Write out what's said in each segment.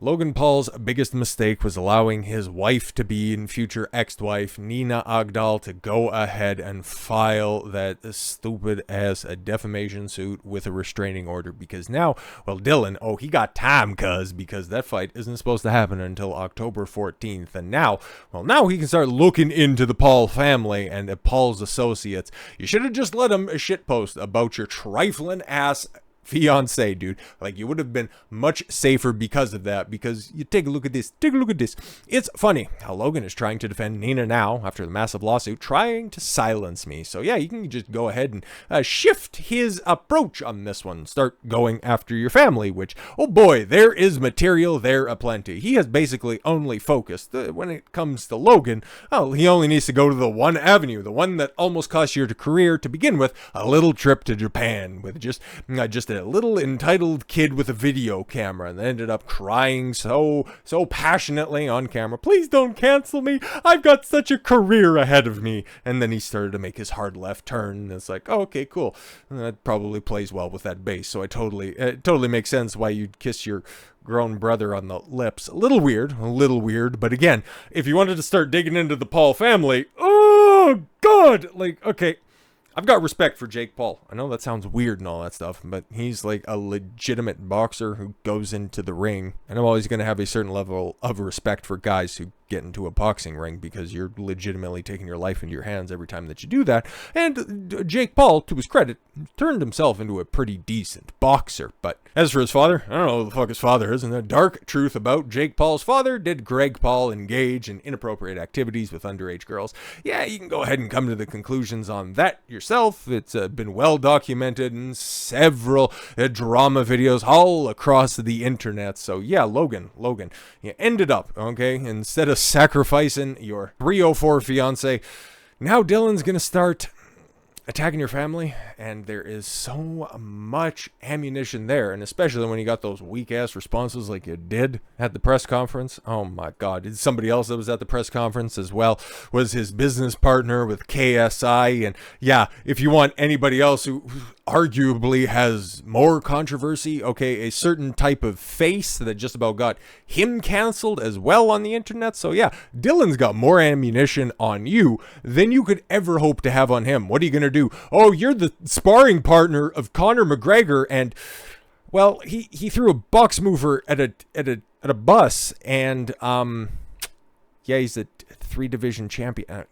Logan Paul's biggest mistake was allowing his wife to be and future ex-wife, Nina Agdal, to go ahead and file that stupid ass defamation suit with a restraining order, because now, well, Dillon, he got time, because that fight isn't supposed to happen until October 14th, and now he can start looking into the Paul family and Paul's associates. You should have just let him shitpost about your trifling ass fiance, dude. Like, you would have been much safer because of that, because you take a look at this. It's funny how Logan is trying to defend Nina now after the massive lawsuit, trying to silence me. So yeah, you can just go ahead and shift his approach on this one. Start going after your family, which, oh boy, there is material there aplenty. He has basically only focused when it comes to Logan. Oh, he only needs to go to the one avenue, the one that almost cost your career to begin with, a little trip to Japan with just a little entitled kid with a video camera, and ended up crying so passionately on camera. Please don't cancel me. I've got such a career ahead of me. And then he started to make his hard left turn. And it's like, oh, okay, cool. And that probably plays well with that bass. So it totally makes sense why you'd kiss your grown brother on the lips. A little weird. But again, if you wanted to start digging into the Paul family, oh God, like, okay. I've got respect for Jake Paul. I know that sounds weird and all that stuff, but he's like a legitimate boxer who goes into the ring. And I'm always going to have a certain level of respect for guys who get into a boxing ring, because you're legitimately taking your life into your hands every time that you do that. And Jake Paul, to his credit, turned himself into a pretty decent boxer. But as for his father, I don't know who the fuck his father is. And the dark truth about Jake Paul's father: did Greg Paul engage in inappropriate activities with underage girls? Yeah, you can go ahead and come to the conclusions on that yourself. It's been well documented in several drama videos all across the internet. So yeah, Logan, you ended up, okay, instead of sacrificing your 304 fiance, now Dillon's gonna start attacking your family, and there is so much ammunition there, and especially when you got those weak ass responses like you did at the press conference. Oh my God, somebody else that was at the press conference as well was his business partner with KSI. And yeah, if you want anybody else who arguably has more controversy, okay, a certain type of face that just about got him canceled as well on the internet. So yeah, Dillon's got more ammunition on you than you could ever hope to have on him. What are you gonna do? Oh, you're the sparring partner of Conor McGregor, and well, he threw a box mover at a bus, and yeah, he's a 3-division champion.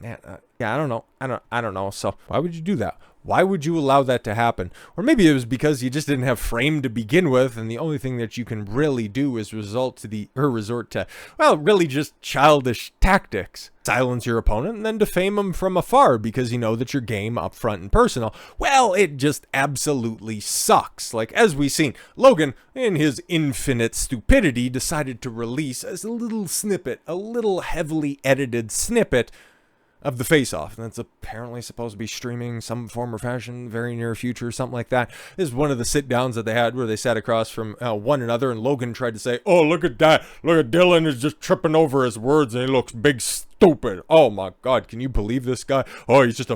Yeah, I don't know. So why would you do that? Why would you allow that to happen? Or maybe it was because you just didn't have frame to begin with, and the only thing that you can really do is resort to, well, really just childish tactics. Silence your opponent and then defame him from afar because you know that your game up front and personal, well, it just absolutely sucks. Like, as we've seen, Logan, in his infinite stupidity, decided to release as a little snippet, a little heavily edited snippet of the face-off. And that's apparently supposed to be streaming some form or fashion very near future, something like that. This is one of the sit-downs that they had where they sat across from one another, and Logan tried to say, oh, look at that, look at Dillon is just tripping over his words and he looks big stupid. Oh my God, can you believe this guy? Oh, he's just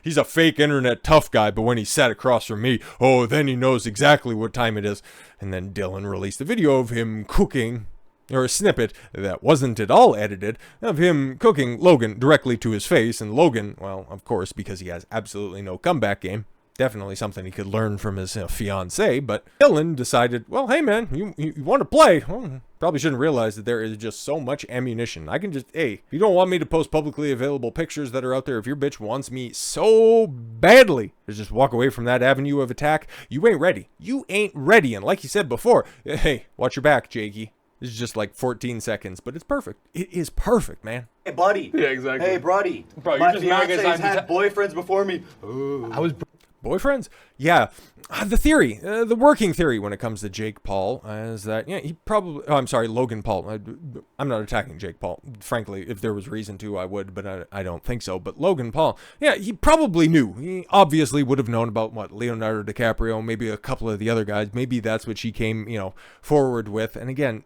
he's a fake internet tough guy, but when he sat across from me, oh, then he knows exactly what time it is. And then Dillon released a video of him cooking, or a snippet that wasn't at all edited, of him cooking Logan directly to his face. And Logan, well, of course, because he has absolutely no comeback game, definitely something he could learn from his fiance, but Dillon decided, well, hey man, you want to play? Well, probably shouldn't realize that there is just so much ammunition. I can just, hey, if you don't want me to post publicly available pictures that are out there, if your bitch wants me so badly to just walk away from that avenue of attack, you ain't ready. And like you said before, hey, watch your back, Jakey. This is just like 14 seconds, but it's perfect. It is perfect, man. Hey, buddy. Yeah, exactly. Hey, buddy. Bro, my fiance's had boyfriends before me. I was... Boyfriends? Yeah. The working theory when it comes to Jake Paul is that, yeah, he probably, I'm sorry, Logan Paul. I'm not attacking Jake Paul. Frankly, if there was reason to, I would, but I don't think so. But Logan Paul, yeah, he probably knew. He obviously would have known about, Leonardo DiCaprio, maybe a couple of the other guys. Maybe that's what she came, forward with. And again,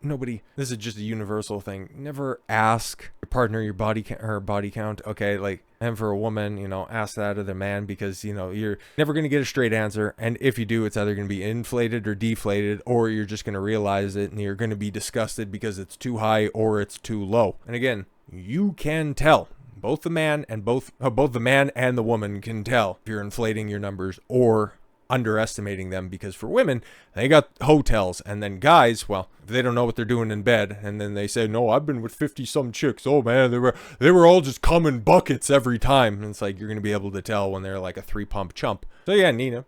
this is just a universal thing. Never ask your partner your her body count? Okay, like, and for a woman, you know, ask that of the man, because, you know, you're never going to get a straight answer. And if you do, it's either going to be inflated or deflated, or you're just going to realize it and you're going to be disgusted because it's too high or it's too low. And again, you can tell. Both the man and both the man and the woman can tell if you're inflating your numbers or underestimating them, because for women, they got hotels, and then guys, well, they don't know what they're doing in bed, and then they say, no, I've been with 50 some chicks, oh man, they were all just coming buckets every time. And it's like, you're gonna be able to tell when they're like a 3-pump chump. So yeah, Nina,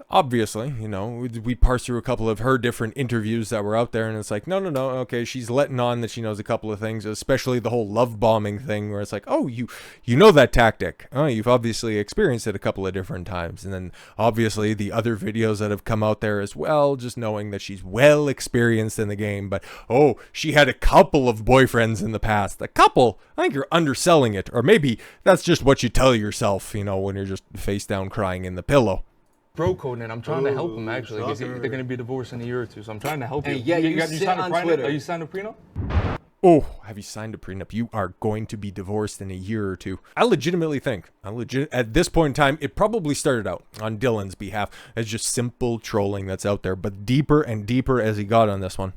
obviously, you know, we parsed through a couple of her different interviews that were out there, and it's like, no, okay, she's letting on that she knows a couple of things, especially the whole love bombing thing, where it's like, oh, you know that tactic. Oh, you've obviously experienced it a couple of different times. And then obviously the other videos that have come out there as well, just knowing that she's well experienced in the game. But oh, she had a couple of boyfriends in the past. A couple? I think you're underselling it, or maybe that's just what you tell yourself, you know, when you're just face down crying in the pillow. Bro coding it. I'm trying to help him, actually, because they're going to be divorced in a year or two, so I'm trying to help you. Yeah, you signed on Twitter. Are you signed a prenup? Oh, have you signed a prenup? You are going to be divorced in a year or two. I legitimately think, at this point in time, it probably started out on Dillon's behalf as just simple trolling that's out there. But deeper and deeper as he got on this one,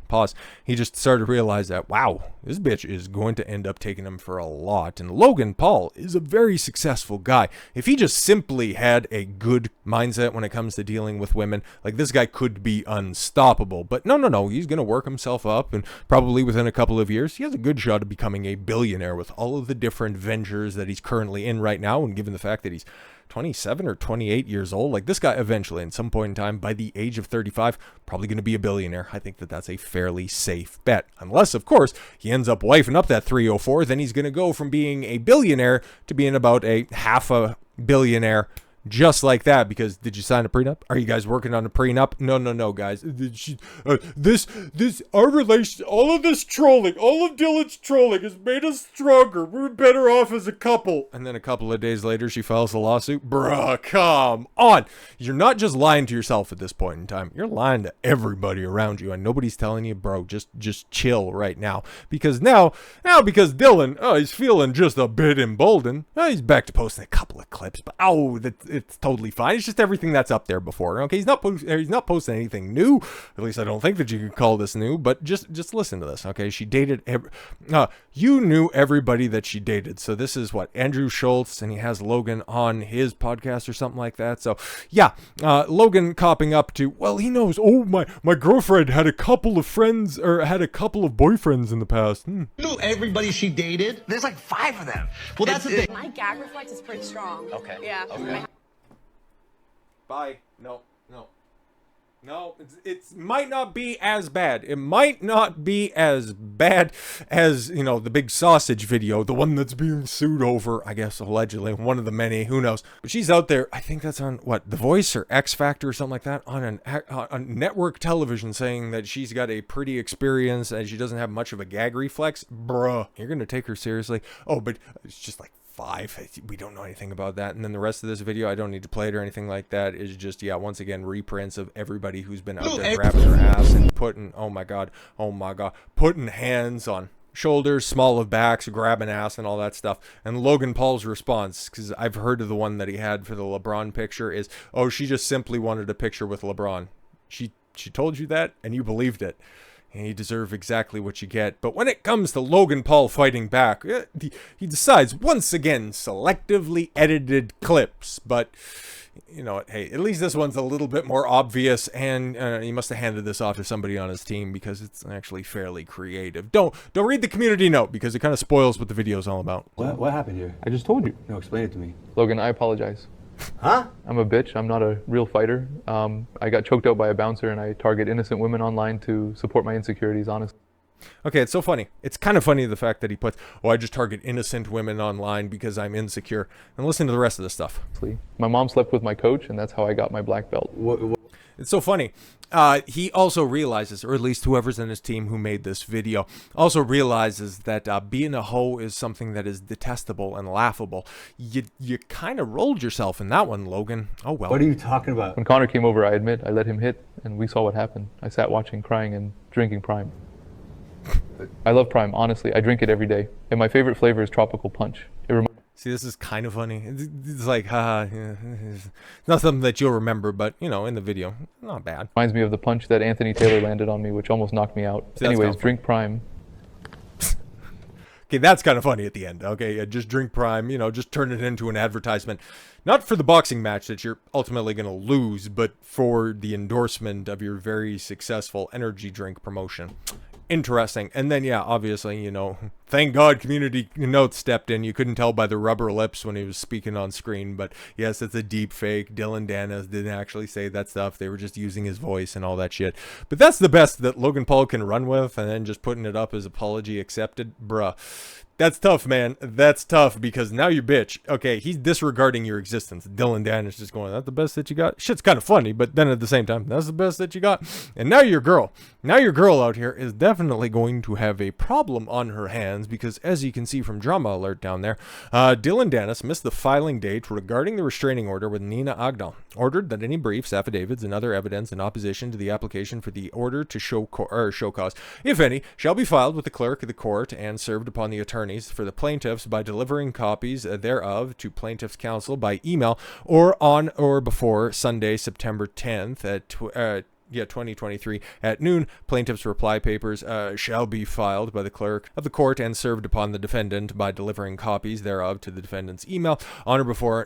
he just started to realize that, wow, this bitch is going to end up taking him for a lot. And Logan Paul is a very successful guy. If he just simply had a good mindset when it comes to dealing with women, like, this guy could be unstoppable. But no, he's going to work himself up, and probably within a couple of years, he has a good shot of becoming a billionaire with all of the different ventures that he's currently in right now. And given the fact that he's 27 or 28 years old, like, this guy eventually, at some point in time, by the age of 35, probably going to be a billionaire. I think that that's a fairly safe bet. Unless, of course, he ends up wifing up that 304, then he's going to go from being a billionaire to being about a half a billionaire. Just like that, because did you sign a prenup? Are you guys working on a prenup? No, guys. Our relation, all of this trolling, all of Dillon's trolling has made us stronger. We're better off as a couple. And then a couple of days later, she files a lawsuit. Bruh, come on. You're not just lying to yourself at this point in time. You're lying to everybody around you, and nobody's telling you, bro, just chill right now. Because now because Dillon, he's feeling just a bit emboldened. He's back to posting a couple of clips, but it's totally fine. It's just everything that's up there before. Okay, he's not posting anything new. At least I don't think that you can call this new. But just listen to this. Okay, she dated. You knew everybody that she dated. So this is what, Andrew Schultz, and he has Logan on his podcast or something like that. So yeah, Logan copping up to, well, he knows. Oh, my girlfriend had a couple of friends, or had a couple of boyfriends in the past. You knew everybody she dated. There's like 5 of them. Well, that's the thing. My gag reflex is pretty strong. Okay. Yeah. Okay. Bye. No, it might not be as bad. It might not be as bad as, you know, the big sausage video, the one that's being sued over, I guess, allegedly, one of the many, who knows. But she's out there, I think that's on, what, The Voice or X Factor or something like that, on network television, saying that she's got a pretty experience and she doesn't have much of a gag reflex. Bruh, you're going to take her seriously? Oh, but it's just like 5. We don't know anything about that. And then the rest of this video, I don't need to play it or anything like that, is just, yeah, once again, reprints of everybody who's been out there grabbing her ass and putting, oh my god, putting hands on shoulders, small of backs, grabbing ass and all that stuff. And Logan Paul's response, because I've heard of the one that he had for the LeBron picture, is, oh, she just simply wanted a picture with LeBron. She told you that and you believed it. And you deserve exactly what you get. But when it comes to Logan Paul fighting back, he decides, once again, selectively edited clips. But, you know what, hey, at least this one's a little bit more obvious, and he must have handed this off to somebody on his team, because it's actually fairly creative. Don't read the community note, because it kind of spoils what the video is all about. What happened here? I just told you. No, explain it to me. Logan, I apologize. Huh? I'm a bitch. I'm not a real fighter. I got choked out by a bouncer, and I target innocent women online to support my insecurities, honestly. Okay, it's so funny. It's kind of funny, the fact that he puts, oh, I just target innocent women online because I'm insecure. And listen to the rest of the stuff. My mom slept with my coach, and that's how I got my black belt. It's so funny. He also realizes, or at least whoever's in his team who made this video, also realizes that being a hoe is something that is detestable and laughable. You kind of rolled yourself in that one, Logan. Oh, well. What are you talking about? When Connor came over, I admit, I let him hit, and we saw what happened. I sat watching, crying, and drinking Prime. I love Prime, honestly. I drink it every day. And my favorite flavor is tropical punch. See, this is kind of funny. It's like, haha, yeah, it's not something that you'll remember, but, you know, in the video, not bad. Reminds me of the punch that Anthony Taylor landed on me, which almost knocked me out. See, anyways, drink Prime. Okay, that's kind of funny at the end. Okay, just drink Prime, you know, just turn it into an advertisement. Not for the boxing match that you're ultimately going to lose, but for the endorsement of your very successful energy drink promotion. Interesting. And then, yeah, obviously, you know, thank God Community Notes stepped in. You couldn't tell by the rubber lips when he was speaking on screen, but yes, it's a deep fake. Dillon Danis didn't actually say that stuff. They were just using his voice and all that shit. But that's the best that Logan Paul can run with, and then just putting it up as apology accepted. Bruh. That's tough, man. That's tough because now you bitch. Okay, he's disregarding your existence. Dillon Danis just going, that's the best that you got? Shit's kind of funny, but then at the same time, that's the best that you got? And now your girl out here is definitely going to have a problem on her hands because as you can see from Drama Alert down there, Dillon Danis missed the filing date regarding the restraining order with Nina Agdal. Ordered that any briefs, affidavits, and other evidence in opposition to the application for the order to show cause, if any, shall be filed with the clerk of the court and served upon the attorneys for the plaintiffs by delivering copies thereof to plaintiffs' counsel by email or on or before Sunday, September 10th at 2023 at noon. Plaintiff's reply papers shall be filed by the clerk of the court and served upon the defendant by delivering copies thereof to the defendant's email on or before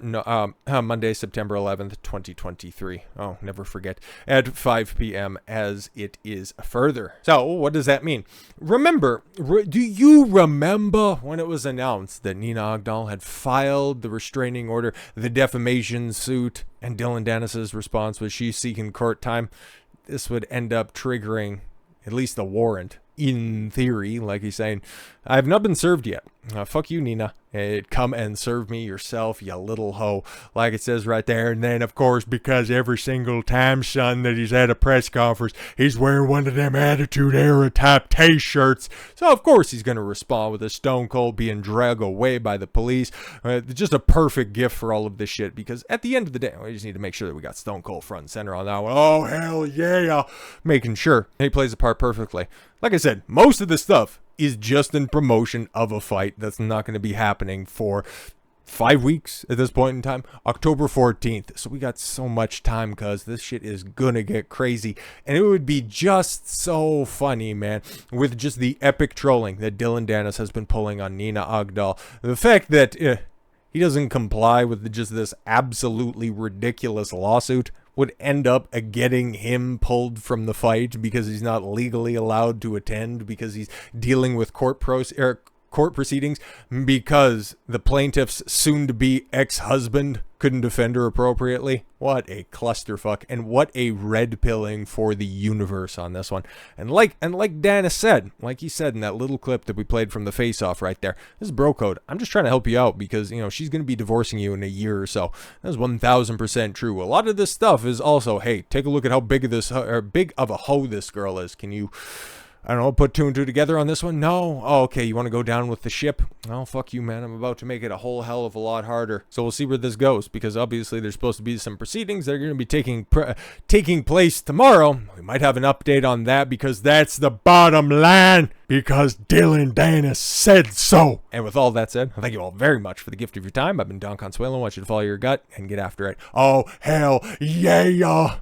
Monday, September 11th, 2023. Oh, never forget, at 5 p.m. as it is further. So what does that mean? Remember, do you remember when it was announced that Nina Agdal had filed the restraining order, the defamation suit, and Dillon Danis' response was she's seeking court time? This would end up triggering at least a warrant, in theory, like he's saying. I have not been served yet. Fuck you, Nina. Come and serve me yourself, you little hoe. Like it says right there. And then, of course, because every single time, son, that he's at a press conference, he's wearing one of them Attitude Era type t-shirts. So, of course, he's going to respond with a Stone Cold being dragged away by the police. Just a perfect gift for all of this shit. Because at the end of the day, we just need to make sure that we got Stone Cold front and center on that one. Oh, hell yeah. Making sure he plays the part perfectly. Like I said, most of this stuff is just in promotion of a fight that's not going to be happening for 5 weeks at this point in time. October 14th. So we got so much time because this shit is going to get crazy. And it would be just so funny, man, with just the epic trolling that Dillon Danis has been pulling on Nina Agdal. The fact that he doesn't comply with just this absolutely ridiculous lawsuit would end up getting him pulled from the fight because he's not legally allowed to attend because he's dealing with court proceedings because the plaintiff's soon-to-be ex-husband couldn't defend her appropriately. What a clusterfuck, and what a red pilling for the universe on this one. And like Danis said, like he said in that little clip that we played from the face-off right there, this is bro code. I'm just trying to help you out because, you know, she's going to be divorcing you in a year or so. That's 1000% true. A lot of this stuff is also, hey, take a look at how big of a hoe this girl is. Can you, I don't know, put two and two together on this one? No? Oh, okay, you want to go down with the ship? Oh, fuck you, man. I'm about to make it a whole hell of a lot harder. So we'll see where this goes, because obviously there's supposed to be some proceedings that are going to be taking place tomorrow. We might have an update on that, because that's the bottom line, because Dillon Danis said so. And with all that said, thank you all very much for the gift of your time. I've been Don Consuelo. I want you to follow your gut and get after it. Oh, hell yeah.